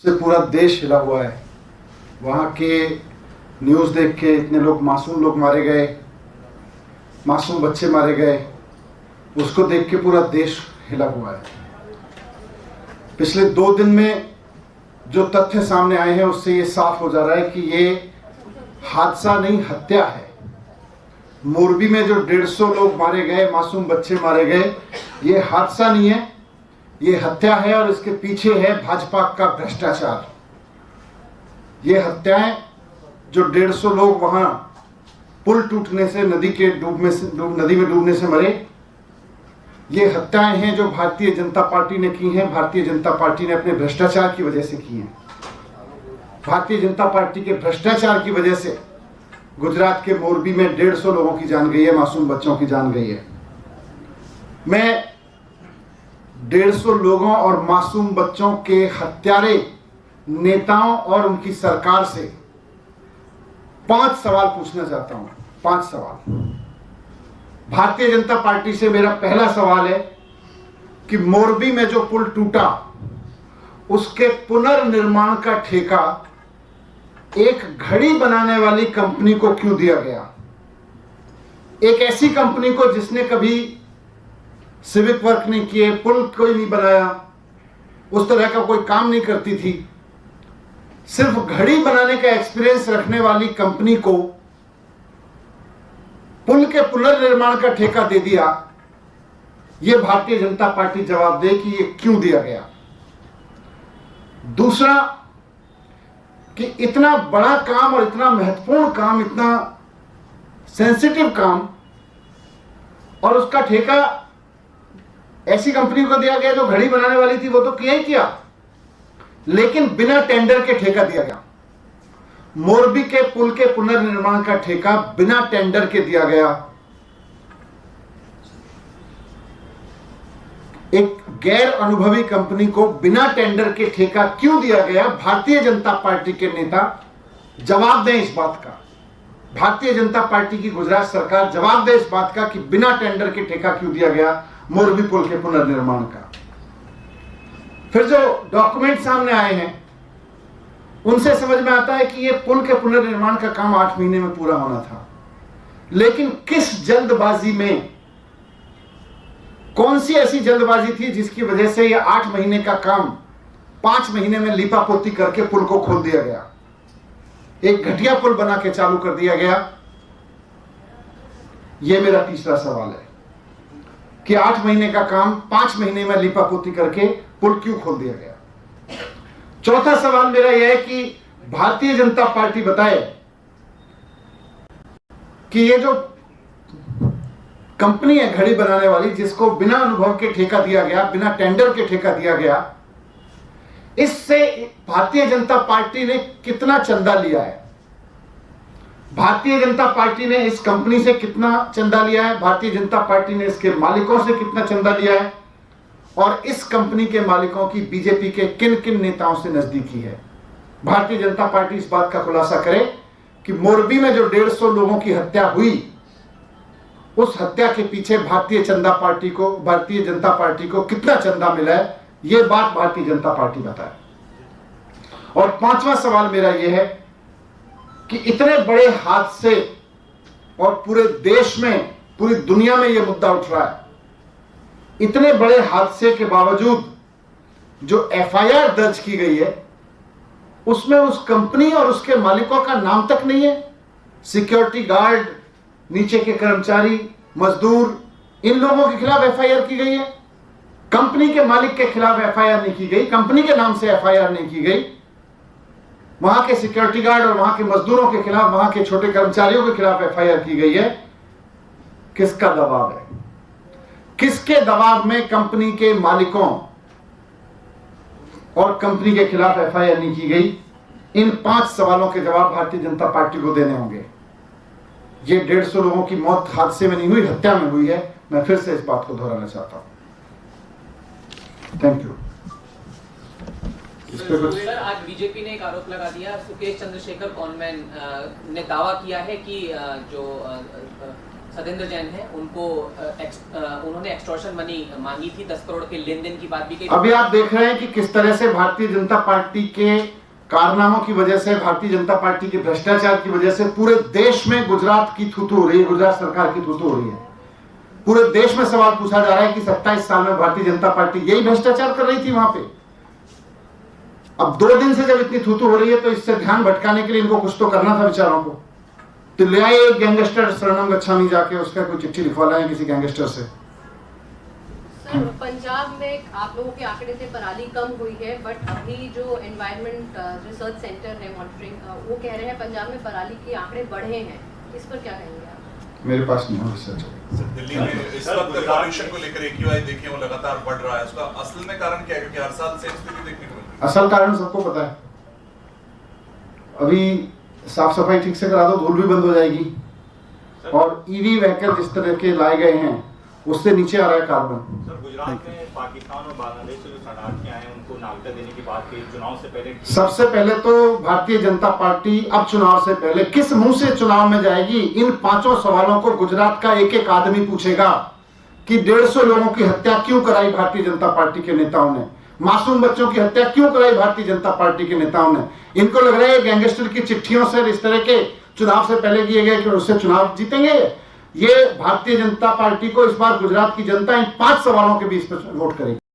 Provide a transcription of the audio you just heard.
से पूरा देश हिला हुआ है। वहाँ के न्यूज़ देख के इतने मासूम लोग मारे गए, मासूम बच्चे मारे गए, उसको देख के पूरा देश हिला हुआ है। पिछले 2 दिन में जो तथ्य सामने आए हैं उससे ये साफ हो जा रहा है कि ये हादसा नहीं, हत्या है। मोरबी में जो 150 लोग मारे गए, मासूम बच्चे मारे गए, ये हादसा नहीं है, ये हत्या है। और इसके पीछे है भाजपा का भ्रष्टाचार। ये हत्याएं जो 150 लोग वहां पुल टूटने से, नदी में डूबने से मरे, ये हत्याएं हैं जो भारतीय जनता पार्टी ने की हैं। भारतीय जनता पार्टी ने अपने भ्रष्टाचार की वजह से की हैं। भारतीय जनता पार्टी के भ्रष्टाचार की वजह से गुजरात के मोरबी में 150 लोगों की जान गई है, मासूम बच्चों की जान गई है। मैं 150 लोगों और मासूम बच्चों के हत्यारे नेताओं और उनकी सरकार से 5 सवाल पूछना चाहता हूं। 5 सवाल। भारतीय जनता पार्टी से मेरा पहला सवाल है कि मोरबी में जो पुल टूटा उसके पुनर्निर्माण का ठेका एक घड़ी बनाने वाली कंपनी को क्यों दिया गया? एक ऐसी कंपनी को जिसने कभी सिविक वर्क नहीं किए, पुल कोई नहीं बनाया, उस तरह का कोई काम नहीं करती थी, सिर्फ घड़ी बनाने का एक्सपीरियंस रखने वाली कंपनी को पुल के पुनर्निर्माण का ठेका दे दिया। यह भारतीय जनता पार्टी जवाब दे कि यह क्यों दिया गया। दूसरा कि इतना बड़ा काम और इतना महत्वपूर्ण काम, इतना सेंसिटिव काम, और उसका ठेका ऐसी कंपनी को दिया गया जो घड़ी बनाने वाली थी, वो तो किया ही किया, लेकिन बिना टेंडर के ठेका दिया गया। मोरबी के पुल के पुनर्निर्माण का ठेका बिना टेंडर के दिया गया। एक गैर अनुभवी कंपनी को बिना टेंडर के ठेका क्यों दिया गया? भारतीय जनता पार्टी के नेता जवाब दें इस बात का। भारतीय जनता पार्टी की गुजरात सरकार जवाब दे इस बात का कि बिना टेंडर के ठेका क्यों दिया गया मोरबी पुल के पुनर्निर्माण का। फिर जो डॉक्यूमेंट सामने आए हैं उनसे समझ में आता है कि यह पुल के पुनर्निर्माण का काम 8 महीने में पूरा होना था, लेकिन किस जल्दबाजी में, कौन सी ऐसी जल्दबाजी थी जिसकी वजह से यह 8 महीने का काम 5 महीने में लीपापोती करके पुल को खोल दिया गया? एक घटिया पुल बना के चालू कर दिया गया। यह मेरा तीसरा सवाल है कि 8 महीने का काम 5 महीने में लीपापोती करके पुल क्यों खोल दिया गया? चौथा सवाल मेरा यह है कि भारतीय जनता पार्टी बताए कि ये जो कंपनी है घड़ी बनाने वाली, जिसको बिना अनुभव के ठेका दिया गया, बिना टेंडर के ठेका दिया गया, इससे भारतीय जनता पार्टी ने कितना चंदा लिया है? भारतीय जनता पार्टी ने इस कंपनी से कितना चंदा लिया है? भारतीय जनता पार्टी ने इसके मालिकों से कितना चंदा लिया है? और इस कंपनी के मालिकों की बीजेपी के किन किन नेताओं से नजदीकी है? भारतीय जनता पार्टी इस बात का खुलासा करे कि मोरबी में जो 150 लोगों की हत्या हुई, उस हत्या के पीछे भारतीय जनता पार्टी को कितना चंदा मिला है, यह बात भारतीय जनता पार्टी बताए। और 5वां सवाल मेरा यह है कि इतने बड़े हादसे और पूरे देश में, पूरी दुनिया में यह मुद्दा उठ रहा है, इतने बड़े हादसे के बावजूद जो एफआईआर दर्ज की गई है उसमें उस कंपनी और उसके मालिकों का नाम तक नहीं है। सिक्योरिटी गार्ड, नीचे के कर्मचारी, मजदूर, इन लोगों के खिलाफ एफआईआर की गई है। कंपनी के मालिक के खिलाफ एफआईआर नहीं की गई, कंपनी के नाम से एफआईआर नहीं की गई। वहां के सिक्योरिटी गार्ड और वहां के मजदूरों के खिलाफ, वहां के छोटे कर्मचारियों के खिलाफ एफआईआर की गई है। किसका दबाव है? किसके दबाव में कंपनी के मालिकों और कंपनी के खिलाफ एफआईआर नहीं की गई? इन 5 सवालों के जवाब भारतीय जनता पार्टी को देने होंगे। ये 150 लोगों की मौत हादसे में नहीं हुई, हत्या में हुई है। मैं फिर से इस बात को दोहराना चाहता हूं। Thank you. आज बीजेपी ने एक आरोप लगा दिया, सुकेश चंद्रशेखर कॉनमैन ने दावा किया है कि जो सतेंद्र जैन है, उनको उन्होंने एक्सटॉर्शन मनी मांगी थी, 10 करोड़ के लेन देन की बात भी कही। अभी आप देख रहे हैं कि किस तरह से भारतीय जनता पार्टी के कारनामों की वजह से, भारतीय जनता पार्टी के भ्रष्टाचार की वजह से पूरे देश में गुजरात की थूथू हो रही है, गुजरात सरकार की थूथू हो रही है। पूरे देश में सवाल पूछा जा रहा है कि 27 साल में भारतीय जनता पार्टी यही भ्रष्टाचार कर रही थी वहां पे। अब 2 दिन से जब इतनी थूथू हो रही है तो इससे ध्यान भटकाने के लिए इनको कुछ तो करना था बेचारों को। तो ले आए एक गैंगस्टर शरणम गच्छामी, जाके उसका कोई चिट्ठी लिखवा लाए किसी गैंगस्टर से। सर, पंजाब में आप लोगों के आंकड़े से पराली कम हुई है, बट अभी जो एनवायरमेंट रिसर्च सेंटर है मॉनिटरिंग, वो कह रहे हैं पंजाब में पराली के आंकड़े बढ़े हैं। इस पर क्या कहेंगे आप? मेरे पास नहीं हो रिसर्च। दिल्ली में इस वक्त पॉल्यूशन को लेकर AQI देखिए वो लगातार बढ़ रहा है, उसका असल में कारण क्या है? क्योंकि हर साल सेम स्थिति देखने को मिलती है। असल कारण सबको पता है। अभी साफ सफाई ठीक से करा दो, धूल भी बंद हो जाएगी। और ईवी व्हीकल जिस तरह के लाए गए हैं उससे नीचे आ रहा है कार्बन। सर, गुजरात में पाकिस्तान और बांग्लादेश से जो शरणार्थी आए हैं उनको नागरिकता देने की बात की चुनाव से पहले। सबसे पहले तो भारतीय जनता पार्टी अब चुनाव से पहले किस मुंह से चुनाव में जाएगी? इन 5 सवालों को गुजरात का एक एक आदमी पूछेगा कि 150 लोगों की हत्या क्यों कराई भारतीय जनता पार्टी के नेताओं ने, मासूम बच्चों की हत्या क्यों कराई भारतीय जनता पार्टी के नेताओं ने। इनको लग रहा है गैंगस्टर की चिट्ठियों से, इस तरह के चुनाव से पहले किए गए कि उससे चुनाव जीतेंगे। ये भारतीय जनता पार्टी को इस बार गुजरात की जनता इन 5 सवालों के बीच पर वोट करेगी।